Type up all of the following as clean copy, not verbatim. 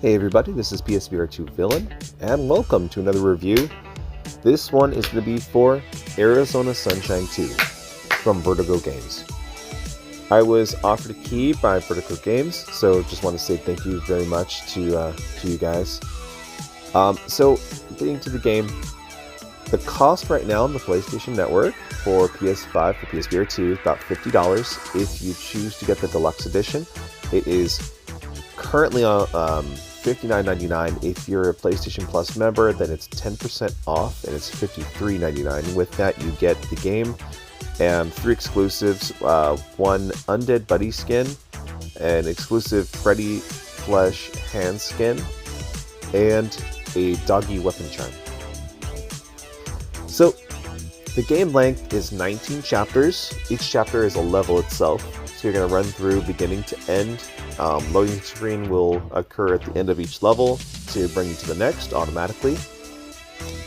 Hey everybody, this is PSVR2 Villain, and welcome to another review. This one is going to be for Arizona Sunshine 2 from Vertigo Games. I was offered a key by Vertigo Games, so just want to say thank you very much to you guys. So, getting to the game, the cost right now on the PlayStation Network for PS5 for PSVR2 is about $50 if you choose to get the deluxe edition. It is currently on $59.99. If you're a PlayStation Plus member, then it's 10% off and it's $53.99. With that, you get the game and 3 exclusives, one Undead Buddy skin, an exclusive Freddy Flesh hand skin, and a doggy weapon charm. So, the game length is 19 chapters. Each chapter is a level itself, so you're going to run through beginning to end. Loading screen will occur at the end of each level to bring you to the next automatically.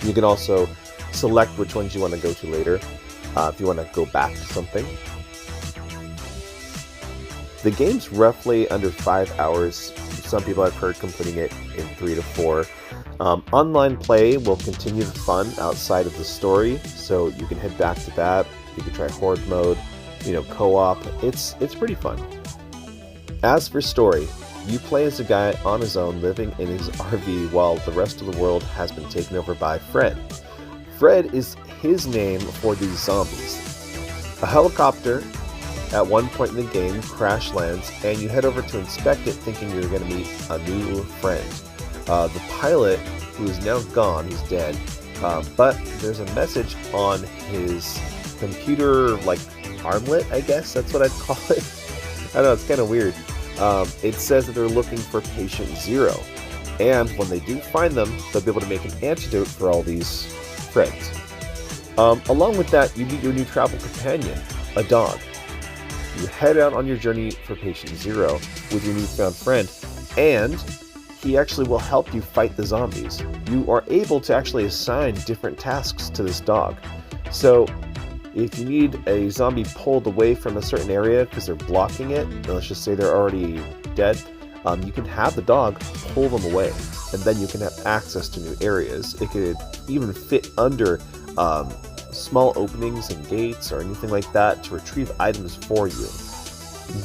You can also select which ones you want to go to later if you want to go back to something. The game's roughly under 5 hours. Some people have heard completing it in 3 to 4. Online play will continue the fun outside of the story, so you can head back to that. You can try horde mode, co-op. It's pretty fun. As for story, you play as a guy on his own living in his RV while the rest of the world has been taken over by Fred. Fred is his name for these zombies. A helicopter at one point in the game crash lands and you head over to inspect it thinking you're going to meet a new friend. The pilot, who is now gone, he's dead, but there's a message on his computer, armlet, I guess that's what I'd call it. I don't know, it's kind of weird. It says that they're looking for Patient Zero, and when they do find them, they'll be able to make an antidote for all these friends. Along with that, you meet your new travel companion, a dog. You head out on your journey for Patient Zero with your newfound friend, and he actually will help you fight the zombies. You are able to actually assign different tasks to this dog. So, if you need a zombie pulled away from a certain area because they're blocking it, let's just say they're already dead, you can have the dog pull them away, and then you can have access to new areas. It could even fit under small openings and gates or anything like that to retrieve items for you.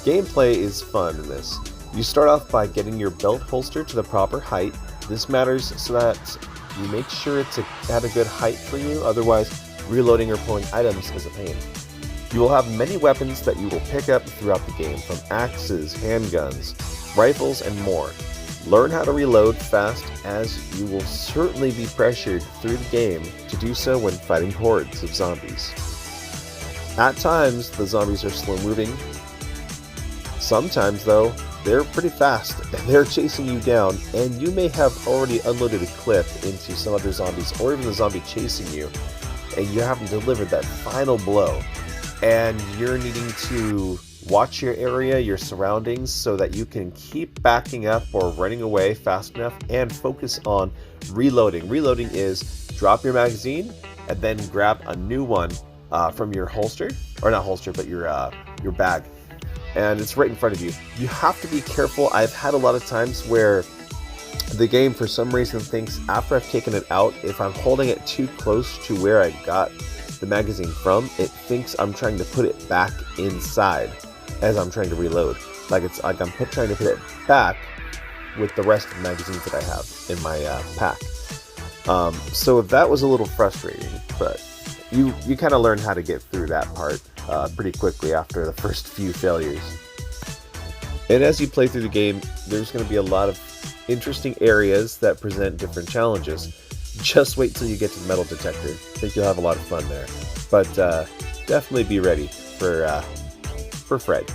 Gameplay is fun in this. You start off by getting your belt holster to the proper height. This matters so that you make sure it's at a good height for you, otherwise reloading or pulling items is a pain. You will have many weapons that you will pick up throughout the game, from axes, handguns, rifles, and more. Learn how to reload fast, as you will certainly be pressured through the game to do so when fighting hordes of zombies. At times, the zombies are slow moving. Sometimes, though, they're pretty fast, and they're chasing you down, and you may have already unloaded a clip into some other zombies, or even the zombie chasing you, and you haven't delivered that final blow, and you're needing to watch your area, your surroundings, so that you can keep backing up or running away fast enough and focus on reloading. Reloading is drop your magazine and then grab a new one from your holster, or not holster, but your bag, and it's right in front of you. You have to be careful. I've had a lot of times where the game, for some reason, thinks after I've taken it out, if I'm holding it too close to where I got the magazine from, it thinks I'm trying to put it back inside as I'm trying to reload. I'm trying to put it back with the rest of the magazines that I have in my pack. So that was a little frustrating, but you kind of learn how to get through that part pretty quickly after the first few failures. And as you play through the game, there's going to be a lot of interesting areas that present different challenges. Just wait till you get to the metal detector. I think you'll have a lot of fun there. But definitely be ready for Fred.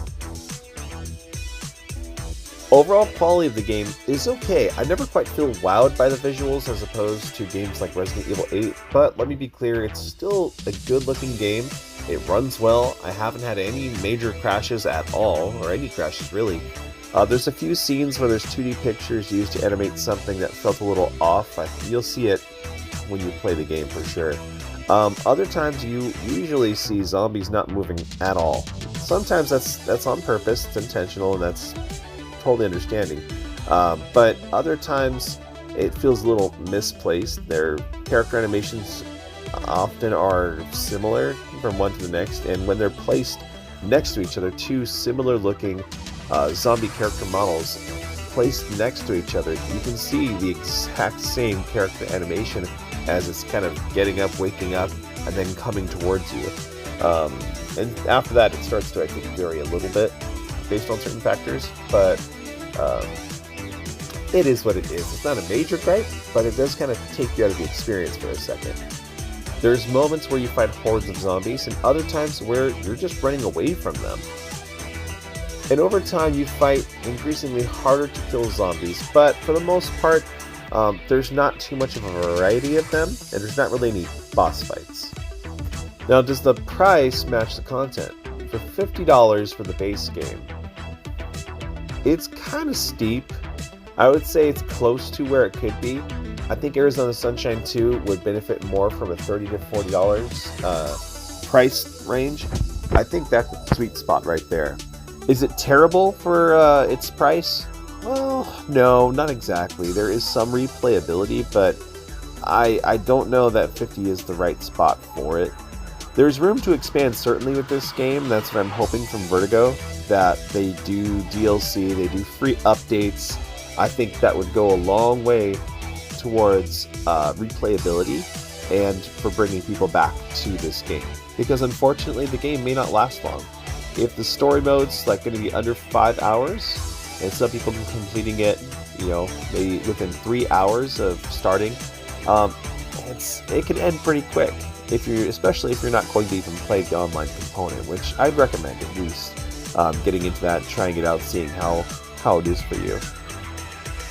Overall quality of the game is okay. I never quite feel wowed by the visuals as opposed to games like Resident Evil 8, but let me be clear, it's still a good looking game. It runs well. I haven't had any major crashes at all, or any crashes really. There's a few scenes where there's 2D pictures used to animate something that felt a little off. You'll see it when you play the game for sure. Other times you usually see zombies not moving at all. Sometimes that's on purpose, it's intentional, and that's totally understanding. But other times it feels a little misplaced. Their character animations often are similar from one to the next, and when they're placed next to each other, two similar looking zombie character models placed next to each other, you can see the exact same character animation as it's kind of getting up, waking up, and then coming towards you. And after that, it starts to, I think, vary a little bit based on certain factors, but it is what it is. It's not a major gripe, but it does kind of take you out of the experience for a second. There's moments where you fight hordes of zombies, and other times where you're just running away from them. And over time, you fight increasingly harder to kill zombies, but for the most part, there's not too much of a variety of them, and there's not really any boss fights. Now, does the price match the content? For $50 for the base game, it's kind of steep. I would say it's close to where it could be. I think Arizona Sunshine 2 would benefit more from a $30 to $40 price range. I think that's the sweet spot right there. Is it terrible for its price? Well, no, not exactly. There is some replayability, but I don't know that 50 is the right spot for it. There's room to expand certainly with this game. That's what I'm hoping from Vertigo, that they do DLC, they do free updates. I think that would go a long way towards replayability and for bringing people back to this game. Because unfortunately, the game may not last long. If the story mode's like going to be under 5 hours, and some people are completing it, maybe within 3 hours of starting, it can end pretty quick. Especially if you're not going to even play the online component, which I'd recommend at least getting into that, trying it out, seeing how it is for you.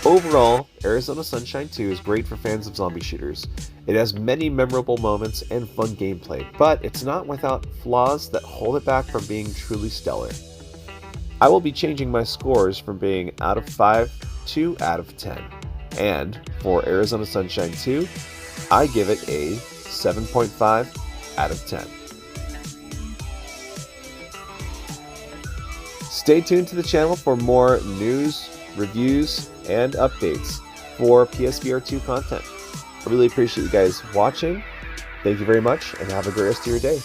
Overall, Arizona Sunshine 2 is great for fans of zombie shooters. It has many memorable moments and fun gameplay, but it's not without flaws that hold it back from being truly stellar. I will be changing my scores from being out of 5 to out of 10, and for Arizona Sunshine 2, I give it a 7.5 out of 10. Stay tuned to the channel for more news, reviews, and updates for PSVR 2 content. I really appreciate you guys watching. Thank you very much, and have a great rest of your day.